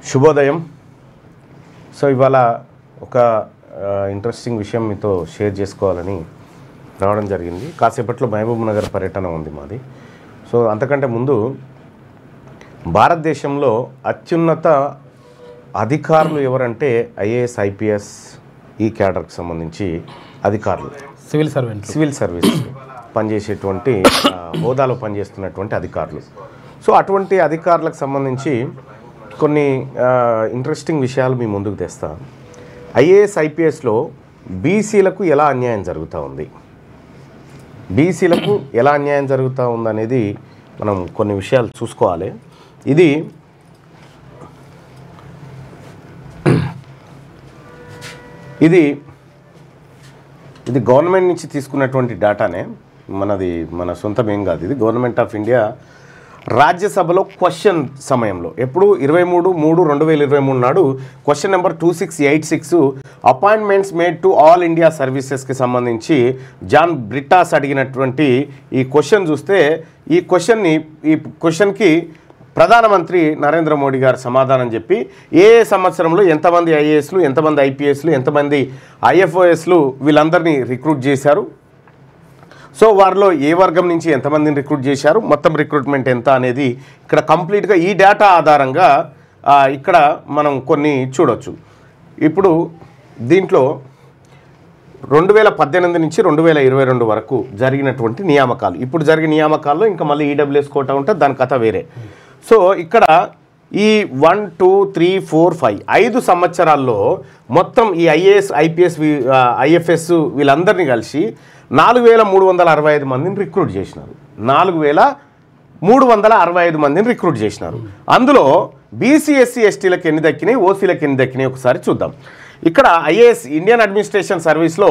శుభోదయం. సో ఇవాళ ఒక ఇంట్రెస్టింగ్ విషయం మీతో షేర్ చేసుకోవాలని రావడం జరిగింది. కాసేపట్లో మహబూబ్ నగర్ పర్యటన ఉంది మాది. సో అంతకంటే ముందు భారతదేశంలో అత్యున్నత అధికారులు ఎవరంటే ఐఏఎస్, ఐపీఎస్, ఈ క్యాడర్కి సంబంధించి అధికారులు, సివిల్ సర్వీస్ పనిచేసేటువంటి హోదాలో పనిచేస్తున్నటువంటి అధికారులు. సో అటువంటి అధికారులకు సంబంధించి కొన్ని ఇంట్రెస్టింగ్ విషయాలు మీ ముందుకు తెస్తా. ఐఏఎస్, ఐపీఎస్లో బీసీలకు ఎలా అన్యాయం జరుగుతూ ఉంది, బీసీలకు ఎలా అన్యాయం జరుగుతూ ఉంది అనేది మనం కొన్ని విషయాలు చూసుకోవాలి. ఇది గవర్నమెంట్ నుంచి తీసుకున్నటువంటి డేటానే, మన సొంతం ఏం కాదు. ఇది గవర్నమెంట్ ఆఫ్ ఇండియా రాజ్యసభలో క్వశ్చన్ సమయంలో ఎప్పుడు 23/3/2023 నాడు question number 2686 appointments made to all India సర్వీసెస్కి సంబంధించి జాన్ బ్రిటాస్ అడిగినటువంటి ఈ క్వశ్చన్ చూస్తే ఈ క్వశ్చన్కి ప్రధానమంత్రి నరేంద్ర మోడీ గారు సమాధానం చెప్పి ఏ సంవత్సరంలో ఎంతమంది ఐఏఎస్లు, ఎంతమంది ఐపీఎస్లు, ఎంతమంది ఐఎఫ్ఓఎస్లు వీళ్ళందరినీ రిక్రూట్ చేశారు, సో వారిలో ఏ వర్గం నుంచి ఎంతమందిని రిక్రూట్ చేశారు, మొత్తం రిక్రూట్మెంట్ ఎంత అనేది ఇక్కడ కంప్లీట్గా ఈ డేటా ఆధారంగా ఇక్కడ మనం కొన్ని చూడొచ్చు. ఇప్పుడు దీంట్లో 2018 నుంచి 2022 వరకు జరిగినటువంటి నియామకాలు, ఇప్పుడు జరిగిన నియామకాల్లో ఇంకా మళ్ళీ ఈడబ్ల్యూఎస్ కోటా ఉంటుంది, దాని కథ వేరే. సో ఇక్కడ ఈ 1, 2, 3, 4, 5 5 సంవత్సరాల్లో మొత్తం ఈ ఐఏఎస్, ఐపీఎస్, ఐఎఫ్ఎస్ వీళ్ళందరినీ కలిసి 4365 మందిని రిక్రూట్ చేసినారు. 4365 మందిని రిక్రూట్ చేసినారు. అందులో బీసీ, ఎస్సీ, ఎస్టీలకు ఎన్ని దక్కినాయి, ఓసీలకు ఎన్ని దక్కినాయి ఒకసారి చూద్దాం. ఇక్కడ ఐఏఎస్ ఇండియన్ అడ్మినిస్ట్రేషన్ సర్వీస్లో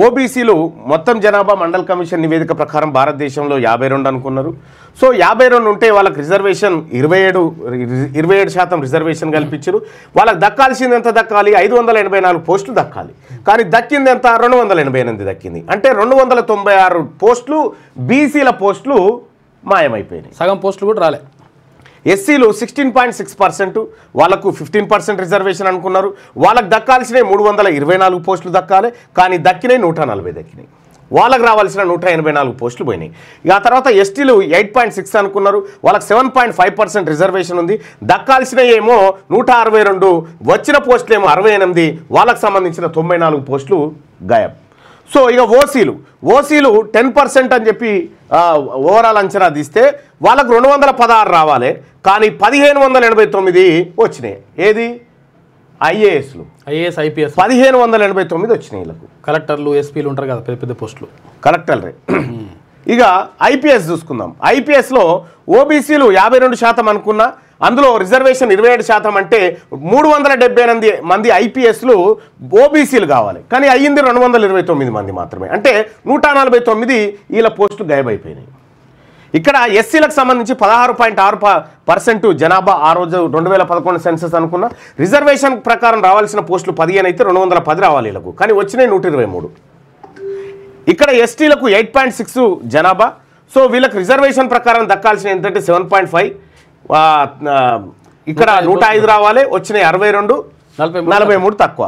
ఓబీసీలు మొత్తం జనాభా మండల్ కమిషన్ నివేదిక ప్రకారం భారతదేశంలో 52 అనుకున్నారు. సో 52 ఉంటే వాళ్ళకి రిజర్వేషన్ 27% రిజర్వేషన్ కల్పించారు. వాళ్ళకి దక్కాల్సింది ఎంత దక్కాలి, 584 పోస్టులు దక్కాలి. కానీ దక్కింది ఎంత, 288 దక్కింది. అంటే 296 పోస్టులు బీసీల పోస్టులు మాయమైపోయినాయి. సగం పోస్టులు కూడా రాలే. ఎస్సీలు 16.6%, వాళ్ళకు 15% రిజర్వేషన్ అనుకున్నారు. వాళ్ళకి దక్కాల్సినవి 324 పోస్టులు దక్కాలి, కానీ దక్కినాయి 140 దక్కినాయి. వాళ్ళకి రావాల్సిన 184 పోస్టులు పోయినాయి. ఇక ఆ తర్వాత ఎస్టీలు 8.6 అనుకున్నారు, వాళ్ళకి 7.5% రిజర్వేషన్ ఉంది. దక్కాల్సినవి ఏమో 162, వచ్చిన పోస్టులు ఏమో 68, వాళ్ళకి సంబంధించిన 94 పోస్టులు గాయబ్. సో ఇక ఓసీలు 10% అని చెప్పి ఓవరాల్ అంచనా తీస్తే వాళ్ళకు 216 రావాలి, కానీ 1589 వచ్చినాయి. ఏది ఐఏఎస్లు, ఐఏఎస్, ఐపీఎస్ 1589 వచ్చినాయి. వీళ్ళకు కలెక్టర్లు, ఎస్పీలు ఉంటారు కదా, పెద్ద పెద్ద పోస్టులు, కలెక్టర్లే. ఇక ఐపీఎస్ చూసుకుందాం. ఐపీఎస్లో ఓబీసీలు 52% అనుకున్నా, అందులో రిజర్వేషన్ 27%, అంటే 378 మంది ఐపీఎస్లు ఓబీసీలు కావాలి, కానీ అయ్యింది 229 మంది మాత్రమే. అంటే 149 వీళ్ళ పోస్టులు గాయబైపోయినాయి. ఇక్కడ ఎస్సీలకు సంబంధించి 16.6% జనాభా ఆ రోజు 2011 సెన్సస్ అనుకున్న రిజర్వేషన్ ప్రకారం రావాల్సిన పోస్టులు 15 అయితే 210 రావాలి వీళ్ళకు, కానీ వచ్చినాయి 123. ఇక్కడ ఎస్టీలకు 8.6 జనాభా, సో వీళ్ళకి రిజర్వేషన్ ప్రకారం దక్కాల్సిన ఏంటంటే 7.5, ఇక్కడ 105 రావాలి, వచ్చినాయి 62, 43 తక్కువ.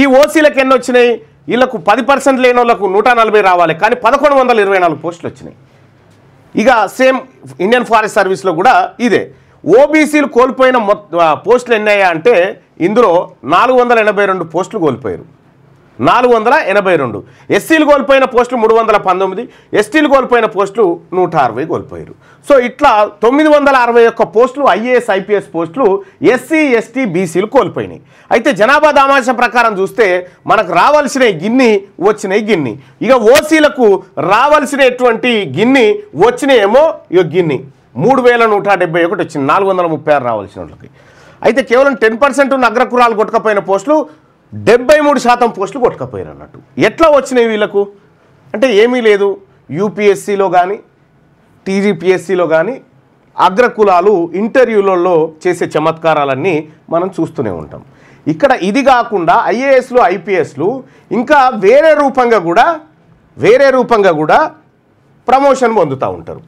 ఈ ఓసీలకు ఎన్ని వచ్చినాయి, వీళ్ళకు 10% లేని వాళ్ళకు 140 రావాలి, కానీ 1124 పోస్టులు వచ్చినాయి. ఇక సేమ్ ఇండియన్ ఫారెస్ట్ సర్వీస్లో కూడా ఇదే. ఓబీసీలు కోల్పోయిన పోస్టులు ఎన్నయ్యా అంటే ఇందులో 482 పోస్టులు కోల్పోయారు, 482. ఎస్సీలు కోల్పోయిన పోస్టులు 319, ఎస్టీలు కోల్పోయిన పోస్టులు 160 కోల్పోయారు. సో ఇట్లా 961 పోస్టులు ఐఏఎస్, ఐపీఎస్ పోస్టులు ఎస్సీ, ఎస్టీ, బీసీలు కోల్పోయినాయి. అయితే జనాభా దామాష ప్రకారం చూస్తే మనకు రావాల్సినవి గిన్ని, వచ్చినాయి గిన్ని. ఇక ఓసీలకు రావాల్సినటువంటి గిన్ని, వచ్చినాయేమో ఇక గిన్ని 3171 వచ్చింది, 436 రావాల్సిన వాళ్ళకి. అయితే కేవలం 10% ఉన్న అగ్రకులాలు కొట్టకపోయిన పోస్టులు 73% పోస్టులు కొట్టకపోయారు అన్నట్టు. ఎట్లా వచ్చినాయి వీళ్ళకు అంటే ఏమీ లేదు. యూపీఎస్సీలో కానీ టీజీపీఎస్సీలో కానీ అగ్రకులాలు ఇంటర్వ్యూలలో చేసే చమత్కారాలన్నీ మనం చూస్తూనే ఉంటాం. ఇక్కడ ఇది కాకుండా ఐఏఎస్లు, ఐపీఎస్లు ఇంకా వేరే రూపంగా కూడా ప్రమోషన్ పొందుతూ ఉంటారు.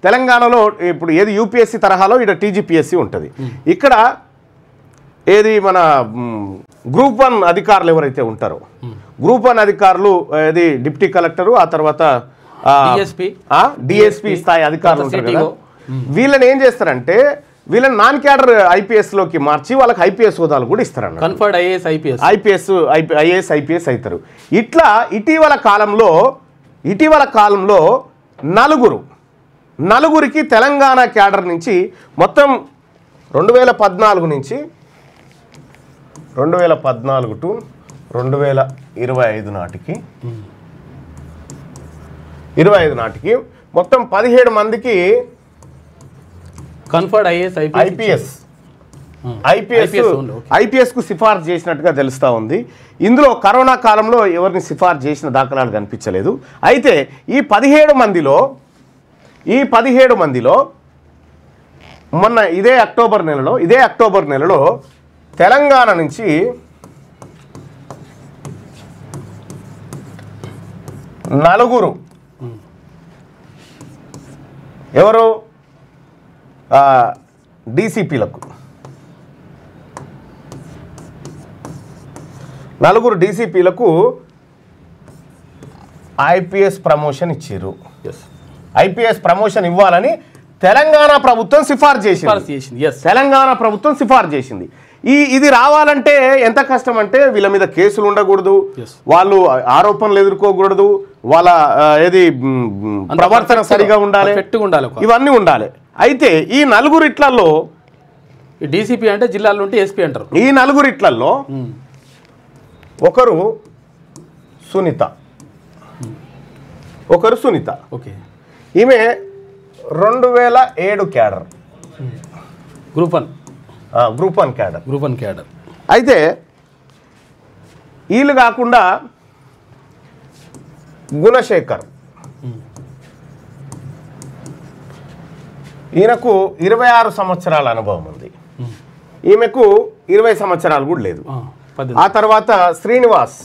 తెలంగాణలో ఇప్పుడు ఏది యూపీఎస్సీ తరహాలో ఇక్కడ టీజీపీఎస్సీ ఉంటుంది. ఇక్కడ ఏది మన గ్రూప్ 1 అధికారులు ఎవరైతే ఉంటారో గ్రూప్ 1 అధికారులు ఏది డిప్యూటీ కలెక్టరు, ఆ తర్వాత డిఎస్పీ స్థాయి అధికారులు ఉంటారు కదా, వీళ్ళని ఏం చేస్తారంటే వీళ్ళని నాన్ క్యాడర్ ఐపీఎస్లోకి మార్చి వాళ్ళకి ఐపీఎస్ హోదాలు కూడా ఇస్తారన్న. కన్ఫర్డ్ ఐఏఎస్ ఐపీఎస్ అవుతారు. ఇట్లా ఇటీవల కాలంలో నలుగురికి తెలంగాణ క్యాడర్ నుంచి మొత్తం 2014 నుంచి 2014 టు 2025 నాటికి మొత్తం 17 మందికి కన్ఫర్డ్ ఐపీఎస్కు సిఫార్సు చేసినట్టుగా తెలుస్తూ ఉంది. ఇందులో కరోనా కాలంలో ఎవరిని సిఫార్సు చేసిన దాఖలాలు కనిపించలేదు. అయితే ఈ 17 మందిలో మొన్న ఇదే అక్టోబర్ నెలలో తెలంగాణ నుంచి నలుగురు ఎవరు డీసీపీలకు ఐపీఎస్ ప్రమోషన్ ఇచ్చారు. ఐపీఎస్ ప్రమోషన్ ఇవ్వాలని తెలంగాణ ప్రభుత్వం సిఫార్సు చేసింది. ఇది రావాలంటే ఎంత కష్టం అంటే వీళ్ళ మీద కేసులు ఉండకూడదు, వాళ్ళు ఆరోపణలు ఎదుర్కోకూడదు, వాళ్ళ ఏది ప్రవర్తన సరిగా ఉండాలి, ఇవన్నీ ఉండాలి. అయితే ఈ నలుగురిట్లలో డీసీపీ అంటే జిల్లాల నుండి ఎస్పీ అంటారు. ఈ నలుగురిట్లలో ఒకరు సునీత, ఓకే, ఈమె 2007 క్యాడర్, గ్రూప్ 1 క్యాడర్. అయితే వీళ్ళు కాకుండా గుణశేఖర్, ఈయనకు 26 సంవత్సరాల అనుభవం ఉంది, ఈమెకు 20 సంవత్సరాలు కూడా లేదు. ఆ తర్వాత శ్రీనివాస్,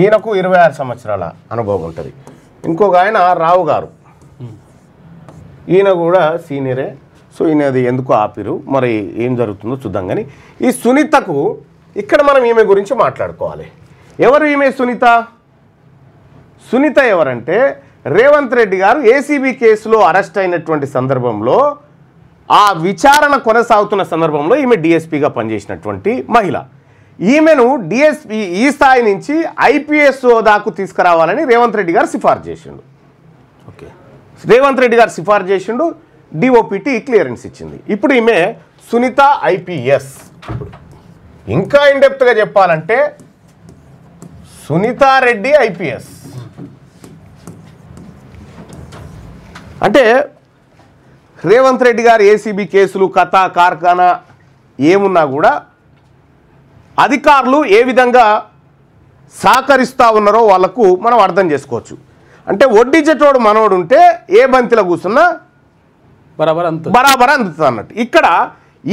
ఈయనకు 26 సంవత్సరాల అనుభవం ఉంటుంది. ఇంకొక ఆయన రావు గారు, ఈయన కూడా సీనియరే. సో ఈయనది ఎందుకు ఆపిరు, మరి ఏం జరుగుతుందో చూద్దాం. కానీ ఈ సునీతకు ఇక్కడ మనం ఈమె గురించి మాట్లాడుకోవాలి. ఎవరు ఈమె సునీత ఎవరంటే రేవంత్ రెడ్డి గారు ఏసీబీ కేసులో అరెస్ట్ అయినటువంటి సందర్భంలో, ఆ విచారణ కొనసాగుతున్న సందర్భంలో ఈమె డిఎస్పీగా పనిచేసినటువంటి మహిళ. ఈమెను డిఎస్పీ ఈ స్థాయి నుంచి ఐపీఎస్ హోదాకు తీసుకురావాలని రేవంత్ రెడ్డి గారు సిఫార్సు చేసిండు. డిఓపిటి క్లియరెన్స్ ఇచ్చింది. ఇప్పుడు ఈమె సునీత ఐపీఎస్. ఇంకా ఇన్డెప్త్గా చెప్పాలంటే సునీతారెడ్డి ఐపీఎస్. అంటే రేవంత్ రెడ్డి గారు ఏసీబీ కేసులు కథ కార్ఖానా ఏమున్నా కూడా అధికారులు ఏ విధంగా సహకరిస్తూ ఉన్నారో వాళ్లకు మనం అర్థం చేసుకోవచ్చు. అంటే వడ్డీ చెట్టోడు మనోడు ఉంటే ఏ బంతిలో కూర్చున్నా బరాబర్ అందుతుంది అన్నట్టు. ఇక్కడ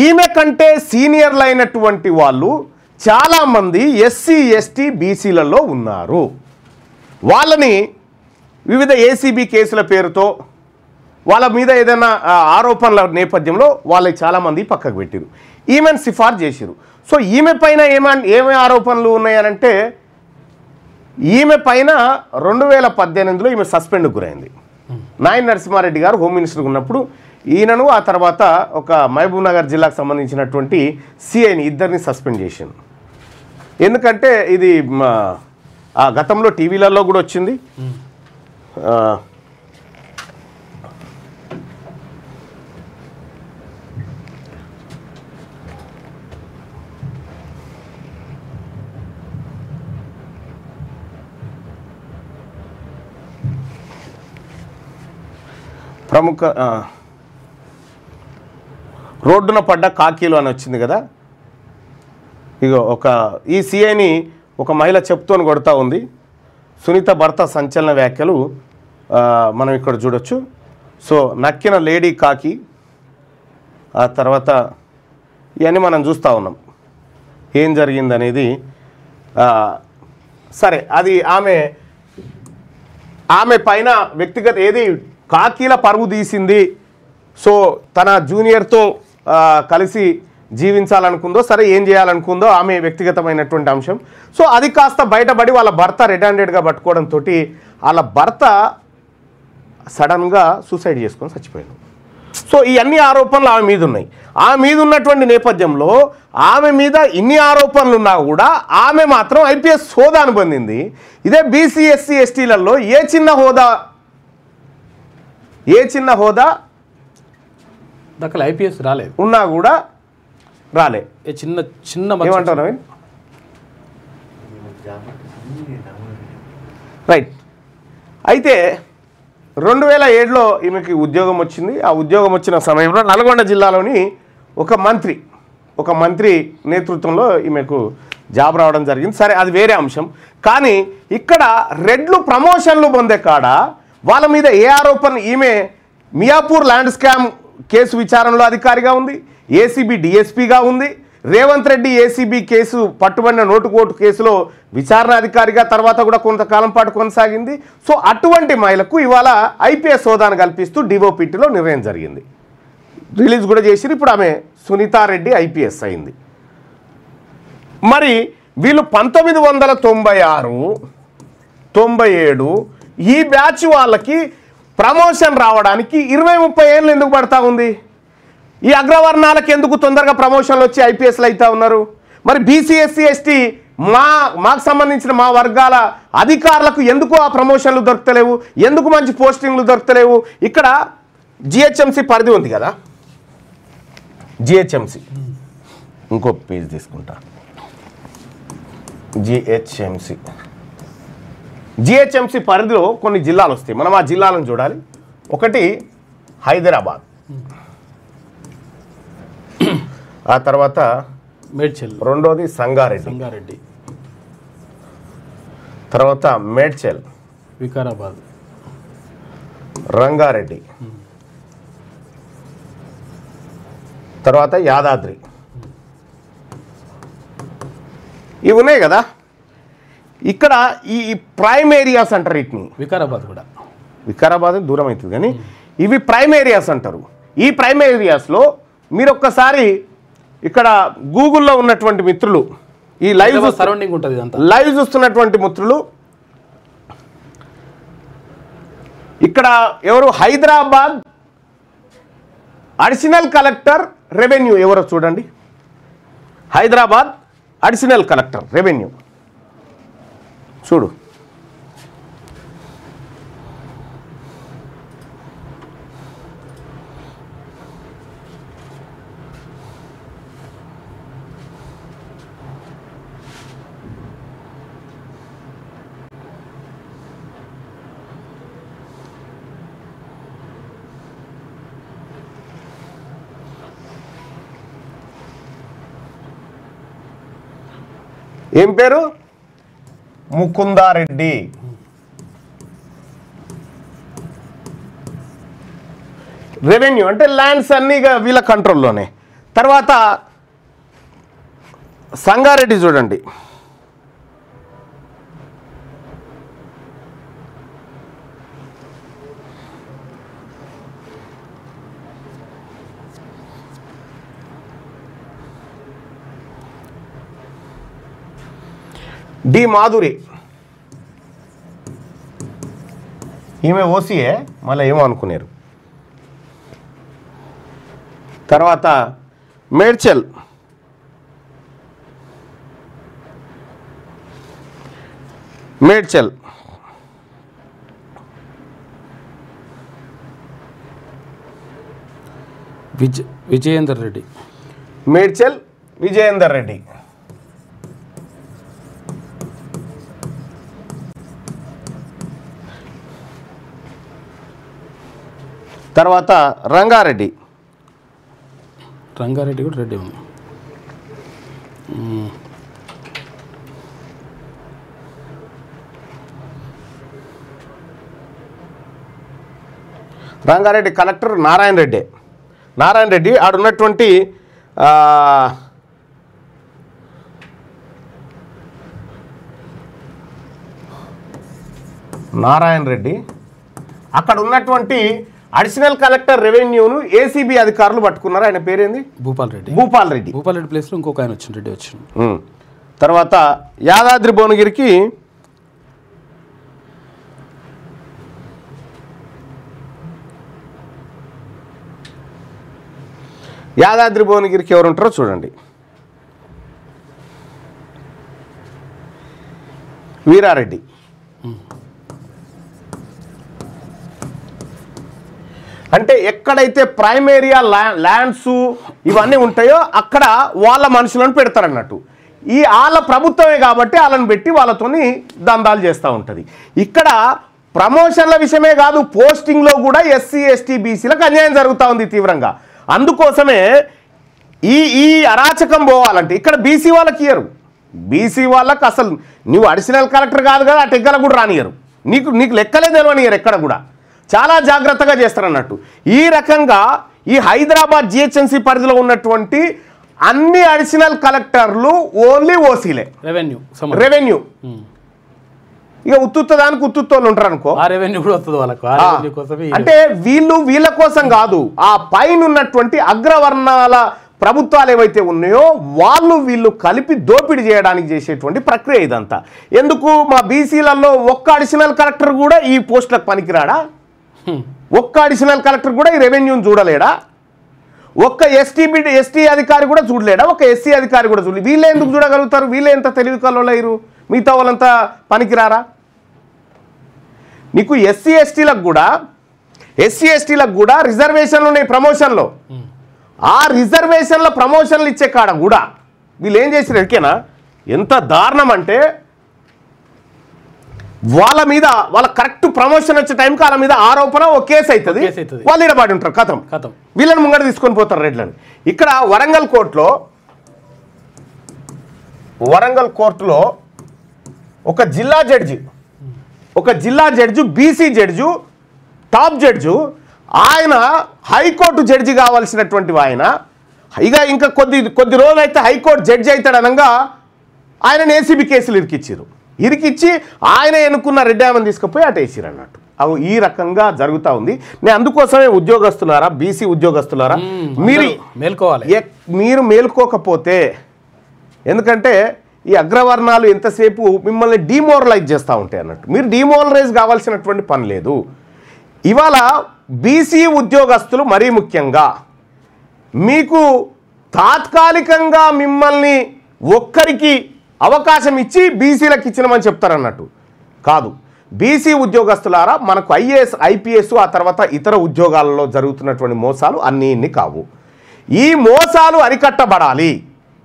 ఈమె కంటే సీనియర్లు అయినటువంటి వాళ్ళు చాలామంది ఎస్సీ ఎస్టీ బీసీలలో ఉన్నారు. వాళ్ళని వివిధ ఏసీబీ కేసుల పేరుతో వాళ్ళ మీద ఏదైనా ఆరోపణల నేపథ్యంలో వాళ్ళకి చాలామంది పక్కకు పెట్టారు, ఈమెను సిఫార్సు చేసిరు. సో ఈమె పైన ఏమే ఆరోపణలు ఉన్నాయనంటే, ఈమె పైన 2018లో ఈమె సస్పెండ్కు గురైంది. నాయన నరసింహారెడ్డి గారు హోమ్ మినిస్టర్గా ఉన్నప్పుడు ఈయనను, ఆ తర్వాత ఒక మహబూబ్ నగర్ జిల్లాకు సంబంధించినటువంటి సిఐని ఇద్దరిని సస్పెండ్ చేశాను. ఎందుకంటే ఇది గతంలో టీవీలలో కూడా వచ్చింది. ప్రముఖ రోడ్డున పడ్డ కాకీలు అని వచ్చింది కదా, ఇగో ఈ సిఐని ఒక మహిళ చెప్తూని కొడతా ఉంది. సునీత భర్త సంచలన వ్యాఖ్యలు మనం ఇక్కడ చూడొచ్చు. సో నక్కిన లేడీ కాకి, ఆ తర్వాత ఇవన్నీ మనం చూస్తూ ఉన్నాం ఏం జరిగిందనేది. సరే, అది ఆమె ఆమె పైన వ్యక్తిగత ఏది కాకీల పరుగు తీసింది, సో తన జూనియర్తో కలిసి జీవించాలనుకుందో, సరే ఏం చేయాలనుకుందో ఆమె వ్యక్తిగతమైనటువంటి అంశం. సో అది కాస్త బయటపడి వాళ్ళ భర్త రెడ్ హ్యాండెడ్గా పట్టుకోవడంతో వాళ్ళ భర్త సడన్గా సూసైడ్ చేసుకొని చచ్చిపోయాడు. సో ఈ అన్ని ఆరోపణలు ఆమె మీద ఉన్నాయి. ఆమె మీద ఉన్నటువంటి నేపథ్యంలో ఆమె మీద ఇన్ని ఆరోపణలు ఉన్నా కూడా ఆమె మాత్రం ఐపీఎస్ హోదాను పొందింది. ఇదే బీసీ ఎస్సీ ఎస్టీలలో ఏ చిన్న హోదా దక్కల ఐపీఎస్ రాలేదు ఉన్నా కూడా రాలే. చిన్న చిన్న ఏమంటారు నవీన్? రైట్. అయితే 2007లో ఈమెకి ఉద్యోగం వచ్చింది. ఆ ఉద్యోగం వచ్చిన సమయంలో నల్గొండ జిల్లాలోని ఒక మంత్రి నేతృత్వంలో ఈమెకు జాబ్ రావడం జరిగింది. సరే అది వేరే అంశం. కానీ ఇక్కడ రెడ్లు ప్రమోషన్లు పొందే కాడ వాళ్ళ మీద ఏ ఆరోపణ, ఈమె మియాపూర్ ల్యాండ్ స్కామ్ కేసు విచారణలో అధికారిగా ఉంది, ఏసీబీ డిఎస్పీగా ఉంది, రేవంత్ రెడ్డి ఏసీబీ కేసు పట్టుబడిన నోటుకోటు కేసులో విచారణ అధికారిగా తర్వాత కూడా కొంతకాలం పాటు కొనసాగింది. సో అటువంటి మహిళకు ఇవాళ ఐపీఎస్ హోదాను కల్పిస్తూ డిఓపిటీలో నిర్ణయం జరిగింది, రిలీజ్ కూడా చేసి ఇప్పుడు ఆమె సునీతారెడ్డి ఐపీఎస్ అయింది. మరి వీళ్ళు 1996, 97 ఈ బ్యాచ్ వాళ్ళకి ప్రమోషన్ రావడానికి 20-30 ఏళ్ళు ఎందుకు పడతా ఉంది? ఈ అగ్రవర్ణాలకు ఎందుకు తొందరగా ప్రమోషన్లు వచ్చి ఐపీఎస్లు అవుతా ఉన్నారు? మరి బీసీ ఎస్సీ ఎస్టీ మాకు సంబంధించిన మా వర్గాల అధికారులకు ఎందుకు ఆ ప్రమోషన్లు దొరకలేవు? ఎందుకు మంచి పోస్టింగ్లు దొరకలేవు? ఇక్కడ జిహెచ్ఎంసీ పరిధి ఉంది కదా, జిహెచ్ఎంసీ ఇంకో పేజ్ తీసుకుంటా. జిహెచ్ఎంసీ పరిధిలో కొన్ని జిల్లాలు వస్తాయి. మనం ఆ జిల్లాలను చూడాలి. ఒకటి హైదరాబాద్, ఆ తర్వాత మేడ్చల్, రెండోది సంగారెడ్డి, తర్వాత మేడ్చల్, వికారాబాద్, రంగారెడ్డి, తర్వాత యాదాద్రి. ఇవి ఉన్నాయి కదా. ఇక్కడ ఈ ప్రైమ్ ఏరియాస్ అంటారు వీటిని. వికారాబాద్ దూరం అవుతుంది కానీ ఇవి ప్రైమ్ ఏరియాస్ అంటారు. ఈ ప్రైమ్ ఏరియాస్లో మీరు ఒక్కసారి ఇక్కడ గూగుల్లో ఉన్నటువంటి మిత్రులు, ఈ లైవ్ సరౌండింగ్ ఉంటుంది, లైవ్ చూస్తున్నటువంటి మిత్రులు ఇక్కడ ఎవరు హైదరాబాద్ అడిషనల్ కలెక్టర్ రెవెన్యూ ఎవరో చూడండి. హైదరాబాద్ అడిషనల్ కలెక్టర్ రెవెన్యూ చూడు. ఏం పేరు? ముకుందారెడ్డి. రెవెన్యూ అంటే ల్యాండ్స్ అన్నీ వీళ్ళ కంట్రోల్లోనే. తర్వాత సంగారెడ్డి చూడండి, డి మాధురి, ఈమె ఓసీఏ, మళ్ళీ ఏమో అనుకున్నారు. తర్వాత మేడ్చల్, విజయేందర్ రెడ్డి, మేడ్చల్ విజయేందర్ రెడ్డి. తర్వాత రంగారెడ్డి కూడా రెడ్డి ఉంది. రంగారెడ్డి కలెక్టర్ నారాయణ రెడ్డి ఆడున్నటువంటి నారాయణ రెడ్డి. అక్కడ ఉన్నటువంటి అడిషనల్ కలెక్టర్ రెవెన్యూను ఏసీబీ అధికారులు పట్టుకున్నారు. ఆయన పేరేంది? భూపాల్ రెడ్డి. భూపాల్ రెడ్డి. భూపాల్ రెడ్డి ప్లేస్లో ఇంకొక ఆయన వచ్చింది, రెడ్డి వచ్చింది. తర్వాత యాదాద్రి భువనగిరికి ఎవరు ఉంటారో చూడండి. వీరారెడ్డి. అంటే ఎక్కడైతే ప్రైమేరియా ల్యాండ్స్ ఇవన్నీ ఉంటాయో అక్కడ వాళ్ళ మనుషులను పెడతారన్నట్టు. ఈ వాళ్ళ ప్రభుత్వమే కాబట్టి వాళ్ళని పెట్టి వాళ్ళతోని దందాలు చేస్తూ ఉంటుంది. ఇక్కడ ప్రమోషన్ల విషయమే కాదు, పోస్టింగ్లో కూడా ఎస్సీ ఎస్టీ బీసీలకు అన్యాయం జరుగుతూ ఉంది తీవ్రంగా. అందుకోసమే ఈ అరాచకం పోవాలంటే ఇక్కడ బీసీ వాళ్ళకి ఇయ్యరు. బీసీ వాళ్ళకి అసలు నువ్వు అడిషనల్ కలెక్టర్ కాదు కదా, ఆ టెగ్గల కూడా రానియరు. నీకు లెక్కలే తెలియనియరు ఎక్కడ కూడా. చాలా జాగ్రత్తగా చేస్తారన్నట్టు. ఈ రకంగా ఈ హైదరాబాద్ జిహెచ్ఎంసీ పరిధిలో ఉన్నటువంటి అన్ని అడిషనల్ కలెక్టర్లు ఓన్లీ ఓసీలే. రెవెన్యూ ఇక ఉత్తుదానికి ఉత్తుత్తోళ్ళు ఉంటారు అనుకో. అంటే వీళ్ళ కోసం కాదు, ఆ పైన ఉన్నటువంటి అగ్రవర్ణాల ప్రభుత్వాలు ఏవైతే ఉన్నాయో వీళ్ళు కలిపి దోపిడీ చేయడానికి చేసేటువంటి ప్రక్రియ ఇదంతా. ఎందుకు మా బీసీలలో ఒక్క అడిషనల్ కలెక్టర్ కూడా ఈ పోస్టులకు పనికిరాడా? ఒక్క అడిషనల్ కలెక్టర్ కూడా ఈ రెవెన్యూని చూడలేడా? ఒక్క ఎస్టీ అధికారి కూడా చూడలేడా? ఒక ఎస్సీ అధికారి కూడా చూడలేదు. వీళ్ళే ఎందుకు చూడగలుగుతారు? వీళ్ళే ఎంత తెలివి కల్లోలేరు? మిగతా వాళ్ళంతా పనికిరారా? నీకు ఎస్సీ ఎస్టీలకు కూడా రిజర్వేషన్లు ఉన్నాయి ప్రమోషన్లో. ఆ రిజర్వేషన్ల ప్రమోషన్లు ఇచ్చే కాడ కూడా వీళ్ళు ఏం చేసారు ఎరికేనా? ఎంత దారుణం అంటే వాళ్ళ కరెక్ట్ ప్రమోషన్ వచ్చే టైంకి వాళ్ళ మీద ఆరోపణ ఒక కేసు అవుతుంది, వాళ్ళు ఇడబడి ఉంటారు. కథం వీళ్ళని ముంగడ తీసుకొని పోతారు రెడ్లని. ఇక్కడ వరంగల్ కోర్టులో ఒక జిల్లా judge BC judge, top judge, ఆయన హైకోర్టు జడ్జి కావాల్సినటువంటి ఆయన ఇంకా కొద్ది రోజులు అయితే హైకోర్టు జడ్జి అవుతాడు అనగా ఆయనను ఏసీబీ కేసులు ఇరికిచ్చి ఆయన ఎన్నుకున్న రెడ్డి ఆమెను తీసుకుపోయి అటు వేసిరు అన్నట్టు. అవి ఈ రకంగా జరుగుతూ ఉంది. నేను అందుకోసమే ఉద్యోగస్తులారా, బీసీ ఉద్యోగస్తులారా, మీరు మేల్కోకపోతే, ఎందుకంటే ఈ అగ్రవర్ణాలు ఎంతసేపు మిమ్మల్ని డిమోరలైజ్ చేస్తూ ఉంటాయి అన్నట్టు. మీరు డిమోరలైజ్ కావాల్సినటువంటి పని లేదు. ఇవాళ బీసీ ఉద్యోగస్తులు మరీ ముఖ్యంగా మీకు తాత్కాలికంగా మిమ్మల్ని ఒక్కరికి అవకాశం ఇచ్చి బీసీలకు ఇచ్చినామని చెప్తారన్నట్టు కాదు. బీసీ ఉద్యోగస్తులారా, మనకు ఐఏఎస్ ఐపీఎస్ ఆ తర్వాత ఇతర ఉద్యోగాలలో జరుగుతున్నటువంటి మోసాలు అన్నీ కావు. ఈ మోసాలు అరికట్టబడాలి,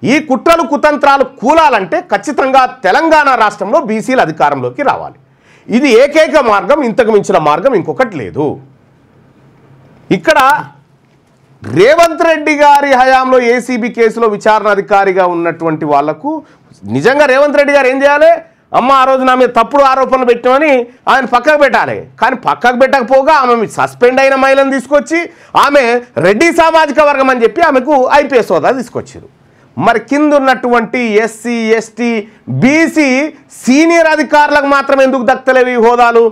ఈ కుట్రలు కుతంత్రాలు కూలాలంటే ఖచ్చితంగా తెలంగాణ రాష్ట్రంలో బీసీలు అధికారంలోకి రావాలి. ఇది ఏకైక మార్గం, ఇంతకు మించిన మార్గం ఇంకొకటి లేదు. ఇక్కడ రేవంత్ రెడ్డి గారి హయాంలో ఏసీబీ కేసులో విచారణ అధికారిగా ఉన్నటువంటి వాళ్లకు నిజంగా రేవంత్ రెడ్డి గారు ఏం చేయాలి? అమ్మ ఆ రోజు నా మీద తప్పుడు ఆరోపణలు పెట్టామని ఆయన పక్కకు పెట్టాలి. కానీ పక్కకు పెట్టకపోగా ఆమె సస్పెండ్ అయిన మహిళను తీసుకొచ్చి ఆమె రెడ్డి సామాజిక వర్గం అని చెప్పి ఆమెకు ఐపీఎస్ హోదా తీసుకొచ్చారు. మరి కింద ఉన్నటువంటి ఎస్సీ ఎస్టీ బీసీ సీనియర్ అధికారులకు మాత్రం ఎందుకు దక్కలేవు ఈ హోదాలు?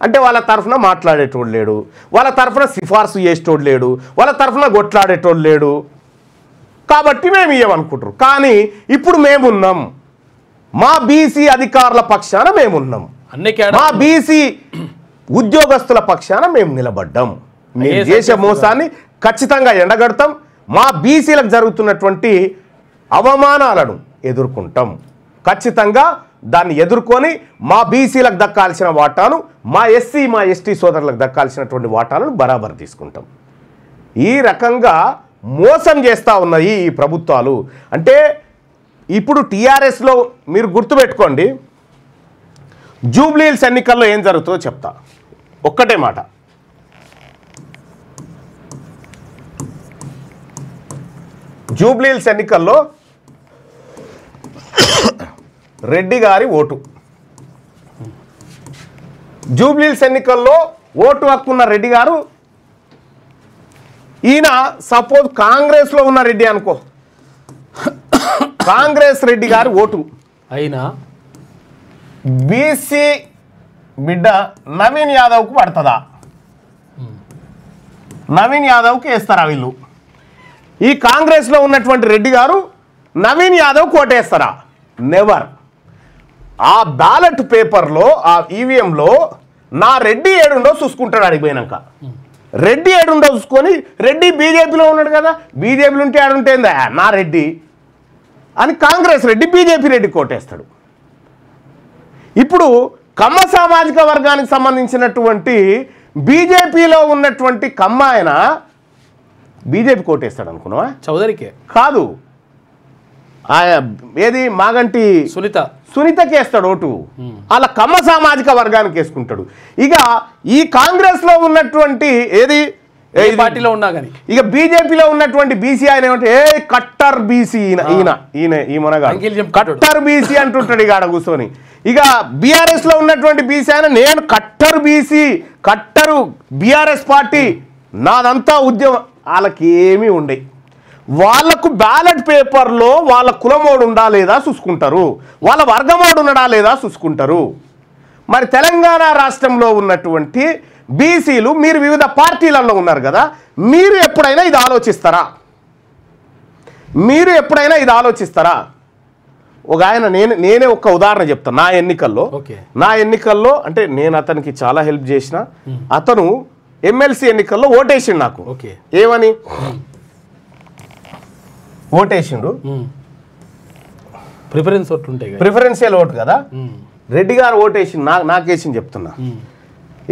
అంటే వాళ్ళ తరఫున మాట్లాడేటోడు లేడు, వాళ్ళ తరఫున సిఫార్సు చేసేటోడు లేడు, వాళ్ళ తరఫున కొట్లాడేటోడు లేడు. కాబట్టి మేము ఇవ్వమనుకుంటారు. కానీ ఇప్పుడు మేమున్నాం, మా బీసీ అధికారుల పక్షాన మేమున్నాం, మా బీసీ ఉద్యోగస్తుల పక్షాన మేము నిలబడ్డాం. మేము చేసే మోసాన్ని ఖచ్చితంగా ఎండగడతాం. మా బీసీలకు జరుగుతున్నటువంటి అవమానాలను ఎదుర్కొంటాం. ఖచ్చితంగా దాన్ని ఎదుర్కొని మా బీసీలకు దక్కాల్సిన వాటాను, మా ఎస్టీ సోదరులకు దక్కాల్సినటువంటి వాటాలను బరాబర్ తీసుకుంటాం. ఈ రకంగా మోసం చేస్తూ ఉన్నాయి ఈ ప్రభుత్వాలు. అంటే ఇప్పుడు టీఆర్ఎస్లో మీరు గుర్తుపెట్టుకోండి, జూబ్లీహిల్స్ ఎన్నికల్లో ఏం జరుగుతుందో చెప్తా. ఒక్కటే మాట, జూబ్లీహిల్స్ ఎన్నికల్లో రెడ్డి గారి ఓటు, జూబ్లీహిల్స్ ఎన్నికల్లో ఓటు హక్కున్న రెడ్డి గారు, ఈయన సపోజ్ కాంగ్రెస్లో ఉన్న రెడ్డి అనుకో, కాంగ్రెస్ రెడ్డి గారి ఓటు అయినా బీసీ బిడ్డ నవీన్ యాదవ్కు పడుతుందా? నవీన్ యాదవ్కి వేస్తారా వీళ్ళు? ఈ కాంగ్రెస్లో ఉన్నటువంటి రెడ్డి గారు నవీన్ యాదవ్ కోటేస్తారా? నెవర్. ఆ బ్యాలెట్ పేపర్లో ఆ ఈవీఎంలో నా రెడ్డి ఏడుండో చూసుకుంటాడు అడిగిపోయినాక. రెడ్డి ఏడుండో చూసుకొని రెడ్డి బీజేపీలో ఉన్నాడు కదా, బీజేపీలో ఉంటే ఆడుంటేందా నా రెడ్డి అని కాంగ్రెస్ రెడ్డి బీజేపీ రెడ్డి కోటేస్తాడు. ఇప్పుడు కమ్మ సామాజిక వర్గానికి సంబంధించినటువంటి బీజేపీలో ఉన్నటువంటి కమ్మ ఆయన బీజేపీ కోటేస్తాడు అనుకున్నావా? చౌదరికి కాదు, ఏది మాగంటి సునీతకి వేస్తాడు ఓటు. అలా కమ్మ సామాజిక వర్గానికి వేసుకుంటాడు. ఇక ఈ కాంగ్రెస్ లో ఉన్నటువంటి ఏది పార్టీలో ఉన్నా కానీ ఇక బీజేపీలో ఉన్నటువంటి బీసీ ఆయన ఏమంటే ఏ కట్టర్ బీసీ ఈ మనగా కట్టర్ బీసీ అంటుంటాడు ఇక ఆడ కూర్చొని. ఇక బీఆర్ఎస్ లో ఉన్నటువంటి బీసీ ఆయన నేను కట్టర్ బీసీ, కట్టరు బీఆర్ఎస్ పార్టీ నాదంతా ఉద్యమం. వాళ్ళకి ఏమీ ఉండయి. వాళ్ళకు బ్యాలెట్ పేపర్లో వాళ్ళ కులమోడు ఉండా లేదా చూసుకుంటారు, వాళ్ళ వర్గమోడు ఉండడా లేదా చూసుకుంటారు. మరి తెలంగాణ రాష్ట్రంలో ఉన్నటువంటి బీసీలు మీరు వివిధ పార్టీలలో ఉన్నారు కదా, మీరు ఎప్పుడైనా ఇది ఆలోచిస్తారా? మీరు ఎప్పుడైనా ఇది ఆలోచిస్తారా? ఒక ఆయన నేనే ఒక ఉదాహరణ చెప్తాను. నా ఎన్నికల్లో అంటే నేను అతనికి చాలా హెల్ప్ చేసిన. అతను ఎమ్మెల్సీ ఎన్నికల్లో ఓటేసిండు నాకు. ఏమని ఓటేసిండు? ప్రిఫరెన్షియల్ ఓటు కదా. రెడ్డి గారు ఓటేసిండు, నాకేసింది చెప్తున్నా.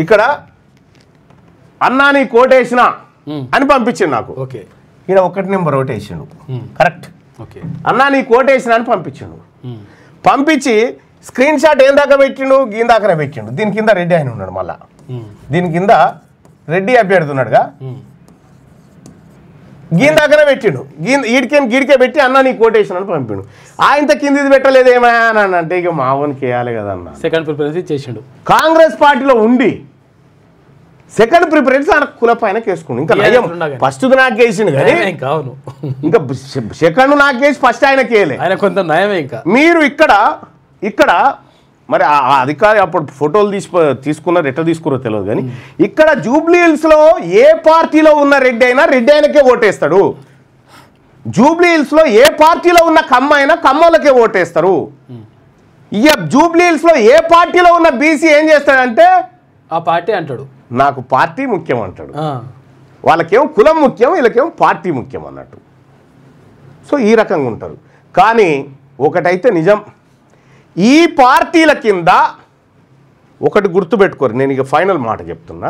ఇక్కడ అన్నా నీ కోటేసిన అని పంపించిండు నాకు. ఇక్కడ 1 నెంబర్ ఓటేసిండు, కరెక్ట్. అన్నా నీ కోటేసిన అని పంపించిండు. పంపించి స్క్రీన్ షాట్ ఏం దాకా పెట్టిండు, గీన్ దాకానే పెట్టిండు. దీని కింద రెడ్డి ఆయన ఉన్నాడు, మళ్ళా దీని కింద రెడ్డి అభ్యర్థి ఉన్నాడుగా, గీన్ దాకానే పెట్టిండు. గీడికే పెట్టి అన్న నీ కోటేషన్ అని పంపిండు. ఆయనతో కింది పెట్టలేదు ఏమైనా అని అంటే ఇక మావోనికి వేయాలి కదా అన్న. Second preference ఇచ్చేసిండు. కాంగ్రెస్ పార్టీలో ఉండి సెకండ్ ప్రిఫరెన్స్ ఆయన కుల పైన వేసుకుండు. ఇంకా ఫస్ట్ నాకు వేసిండు కానీ ఇంకా సెకండ్ నాకు వేసి ఫస్ట్ ఆయనకి వేయలే. ఆయన కొంత నయమే. ఇంకా మీరు ఇక్కడ మరి ఆ అధికారి అప్పుడు ఫోటోలు తీసుకున్నారు, ఎట్లా తీసుకున్నారో తెలియదు కానీ ఇక్కడ జూబ్లీ హిల్స్లో ఏ పార్టీలో ఉన్న రెడ్డి అయినా రెడ్డి ఆయనకే ఓటేస్తాడు. జూబ్లీ హిల్స్లో ఏ పార్టీలో ఉన్న కమ్మ అయినా కమ్మలకే ఓటేస్తారు. ఇక జూబ్లీ హిల్స్లో ఏ పార్టీలో ఉన్న బీసీ ఏం చేస్తాడంటే ఆ పార్టీ అంటాడు, నాకు పార్టీ ముఖ్యం అంటాడు. వాళ్ళకేమో కులం ముఖ్యం, వీళ్ళకేమో పార్టీ ముఖ్యం అన్నట్టు. సో ఈ రకంగా ఉంటారు. కానీ ఒకటైతే నిజం, ఈ పార్టీల కింద ఒకటి గుర్తుపెట్టుకోరు. నేను ఇక ఫైనల్ మాట చెప్తున్నా,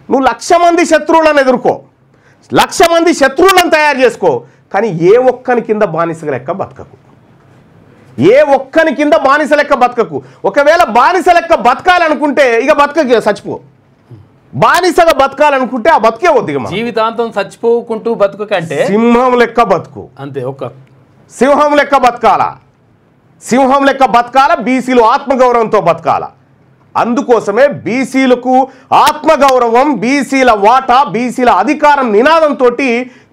నువ్వు 1,00,000 మంది శత్రువులను ఎదుర్కో, 1,00,000 మంది శత్రువులను తయారు చేసుకో, కానీ ఏ ఒక్కని కింద బానిస లెక్క బతకకు. ఏ ఒక్కని కింద బానిస లెక్క బతకకు. ఒకవేళ బానిస లెక్క బతకాలనుకుంటే ఇక బతక చచ్చిపో. బానిసగా బతకాలనుకుంటే ఆ బతికే వద్దు. జీవితాంతం చచ్చిపోకుంటూ బతుకు కంటే సింహం లెక్క బతుకు. అంతే, సింహం లెక్క బతకాలా, సింహం లెక్క బతకాల. బీసీలు ఆత్మగౌరవంతో బతకాల. అందుకోసమే బీసీలకు ఆత్మగౌరవం, బీసీల వాటా, బీసీల అధికారం నినాదంతో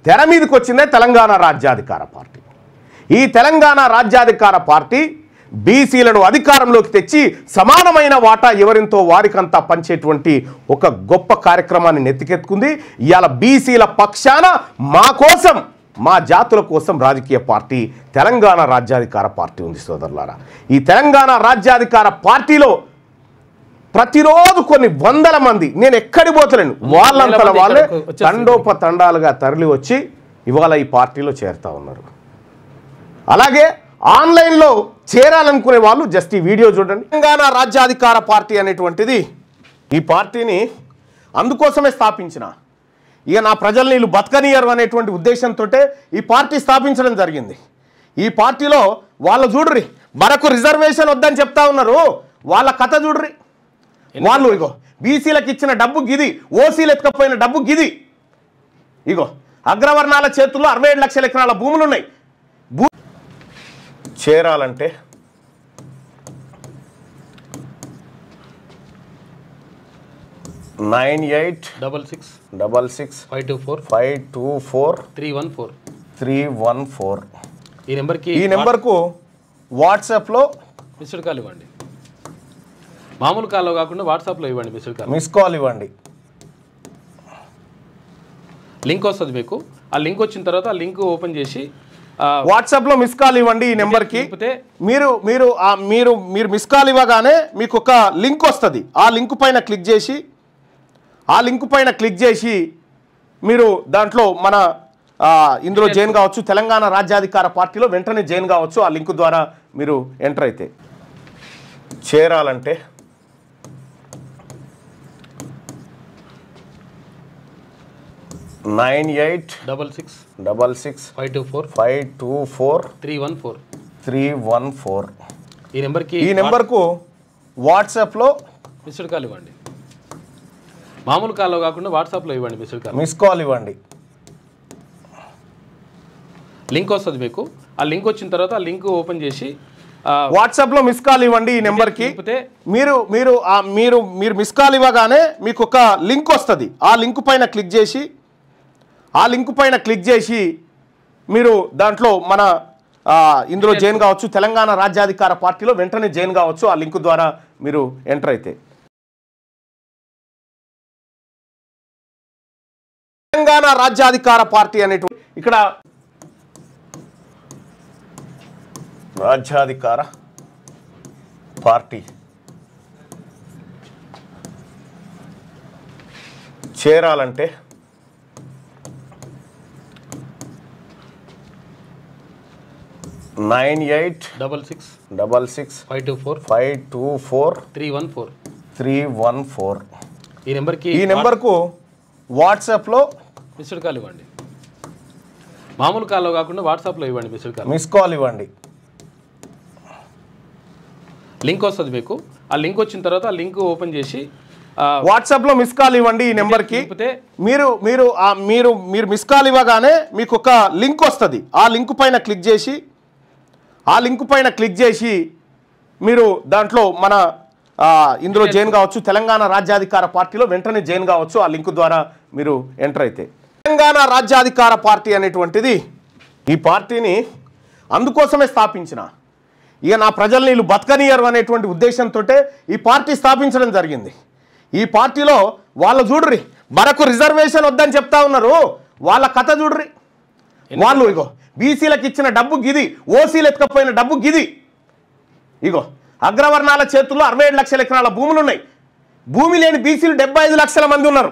తెర మీదకి వచ్చిందే తెలంగాణ రాజ్యాధికార పార్టీ. ఈ తెలంగాణ రాజ్యాధికార పార్టీ బీసీలను అధికారంలోకి తెచ్చి సమానమైన వాటా ఎవరింతో వారికంతా పంచేటువంటి ఒక గొప్ప కార్యక్రమాన్ని నెత్తికెత్తుకుంది. ఇవాళ బీసీల పక్షాన మా కోసం, మా జాతుల కోసం రాజకీయ పార్టీ తెలంగాణ రాజ్యాధికార పార్టీ ఉంది సోదరులారా. ఈ తెలంగాణ రాజ్యాధికార పార్టీలో ప్రతిరోజు కొన్ని వందల మంది, నేను ఎక్కడికి పోతలేను, వాళ్ళంతా వాళ్ళే తండోపతండాలుగా తరలి వచ్చి ఇవాళ ఈ పార్టీలో చేరుతా ఉన్నారు. అలాగే ఆన్లైన్లో చేరాలనుకునే వాళ్ళు జస్ట్ ఈ వీడియో చూడండి. తెలంగాణ రాజ్యాధికార పార్టీ అనేటువంటిది ఈ పార్టీని అందుకోసమే స్థాపించిన, ఇక నా ప్రజల్ని వీళ్ళు బతకనియరు అనేటువంటి ఉద్దేశంతో ఈ పార్టీ స్థాపించడం జరిగింది. ఈ పార్టీలో వాళ్ళు చూడ్రి, మనకు రిజర్వేషన్ వద్దని చెప్తా ఉన్నారు, వాళ్ళ కథ చూడ్రి. వాళ్ళు ఇగో బీసీలకు ఇచ్చిన డబ్బు గిది, ఓసీలు ఎత్తుకపోయిన డబ్బు గిది. ఇగో అగ్రవర్ణాల చేతుల్లో 67 లక్షల ఎకరాల భూములు ఉన్నాయి. చేరాలంటే నైన్ 8866524524 314 ఈ నెంబర్కు వాట్సాప్లో మిస్డ్ కాల్ ఇవ్వండి. మామూలు కాల్లో కాకుండా వాట్సాప్లో ఇవ్వండి మిస్డ్ కాల్. మిస్ కాల్ ఇవ్వండి. లింక్ వస్తుంది మీకు. ఆ లింక్ వచ్చిన తర్వాత ఆ లింక్ ఓపెన్ చేసి వాట్సాప్లో మిస్ కాల్ ఇవ్వండి ఈ నెంబర్కి. మీరు మీరు మీరు మీరు మిస్ కాల్ ఇవ్వగానే మీకు ఒక లింక్ వస్తుంది. ఆ లింక్ పైన క్లిక్ చేసి మీరు దాంట్లో మన ఇందులో జాయిన్ కావచ్చు. తెలంగాణ రాజ్యాధికార పార్టీలో వెంటనే జాయిన్ కావచ్చు. ఆ లింక్ ద్వారా మీరు ఎంటర్ అయితే చేరాలంటే 986654 ఈ నెంబర్కు వాట్సాప్లో మిస్డ్ కాల్ ఇవ్వండి. మామూలు కాల్లో కాకుండా వాట్సాప్లో ఇవ్వండి మిస్డ్ కాల్. మిస్ కాల్ ఇవ్వండి. లింక్ వస్తుంది మీకు. ఆ లింక్ వచ్చిన తర్వాత ఆ లింక్ ఓపెన్ చేసి వాట్సాప్లో మిస్ కాల్ ఇవ్వండి ఈ నెంబర్కి. మీరు మీరు మీరు మీరు మిస్ కాల్ ఇవ్వగానే మీకు ఒక లింక్ వస్తుంది. ఆ లింక్ పైన క్లిక్ చేసి మీరు దాంట్లో మన ఇందులో జాయిన్ కావచ్చు. తెలంగాణ రాజ్యాధికార పార్టీలో వెంటనే జాయిన్ కావచ్చు. ఆ లింక్ ద్వారా మీరు ఎంటర్ అయితే తెలంగాణ రాజ్యాధికార పార్టీ అనేటువంటి ఇక్కడ రాజ్యాధికార పార్టీ చేరాలంటే 986654 ఈ నెంబర్కు వాట్సాప్లో మిస్డ్ కాల్ ఇవ్వండి. మామూలు కాల్లో కాకుండా వాట్సాప్లో ఇవ్వండి మిస్డ్ కాల్. మిస్ కాల్ ఇవ్వండి. లింక్ వస్తుంది మీకు. ఆ లింక్ వచ్చిన తర్వాత ఆ లింక్ ఓపెన్ చేసి వాట్సాప్లో మిస్ కాల్ ఇవ్వండి ఈ నెంబర్కి. మీరు మీరు మీరు మీరు మిస్ కాల్ ఇవ్వగానే మీకు ఒక లింక్ వస్తుంది. ఆ లింక్ పైన క్లిక్ చేసి మీరు దాంట్లో మన ఇందులో జాయిన్ కావచ్చు. తెలంగాణ రాజ్యాధికార పార్టీలో వెంటనే జాయిన్ కావచ్చు. ఆ లింక్ ద్వారా మీరు ఎంటర్ అయితే తెలంగాణ రాజ్యాధికార పార్టీ అనేటువంటిది ఈ పార్టీని అందుకోసమే స్థాపించిన. ఇక నా ప్రజల్ని వీళ్ళు బతకనియరు అనేటువంటి ఉద్దేశంతో ఈ పార్టీ స్థాపించడం జరిగింది. ఈ పార్టీలో వాళ్ళు చూడ్రి మనకు రిజర్వేషన్ వద్దని చెప్తా ఉన్నారు. వాళ్ళ కథ చూడ్రి. వాళ్ళు ఇగో బీసీలకు ఇచ్చిన డబ్బు గిది, ఓసీలు ఎత్తుకపోయిన డబ్బు గిది. ఇగో అగ్రవర్ణాల చేతుల్లో 67 లక్షల ఎకరాల భూములు ఉన్నాయి. భూమి లేని బీసీలు 75 లక్షల మంది ఉన్నారు.